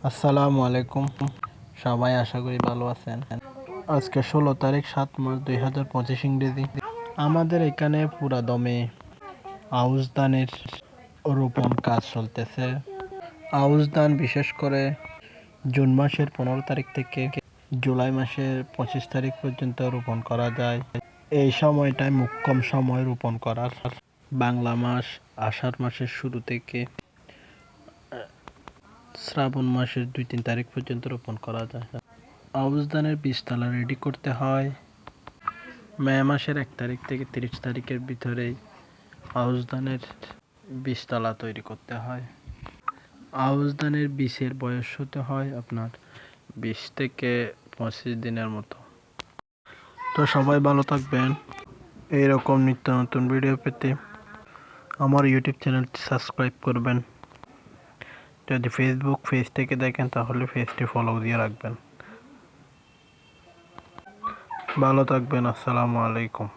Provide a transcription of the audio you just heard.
আসসালামু আলাইকুম। সবাই আশা করি ভালো আছেন। আজকে 16 তারিখ 7 মার্চ 2025 ইংরেজি। আমাদের এখানে পুরা দমে আউশ ধানের রোপণ কাজ চলতেছে। আউশ ধান বিশেষ করে জুন মাসের 15 তারিখ থেকে জুলাই মাসের 25 তারিখ পর্যন্ত রোপণ করা যায়। এই সময়টাই মোক্ষম সময় রোপণ করার। বাংলা মাস আষাঢ় মাসের শুরু থেকে শ্রাবণ মাসের 2-3 তারিখ পর্যন্ত রোপণ করা যায়। আউশ ধানের বীজতলা রেডি করতে হয় মে মাসের 1 তারিখ থেকে 30 তারিখের ভিতরে। আউশ ধানের বীজতলা তৈরি করতে হয়। আউশ ধানের বীজের বয়স হতে হয় আপনার 20 থেকে 25 দিনের মতো। তো সবাই ভালো থাকবেন। এইরকম নিত্য নতুন ভিডিও পেতে আমার ইউটিউব চ্যানেলটি সাবস্ক্রাইব করবেন। যদি ফেসবুক পেজ থেকে দেখেন তাহলে পেজটি ফলো দিয়ে রাখবেন। ভালো থাকবেন। আসসালামু আলাইকুম।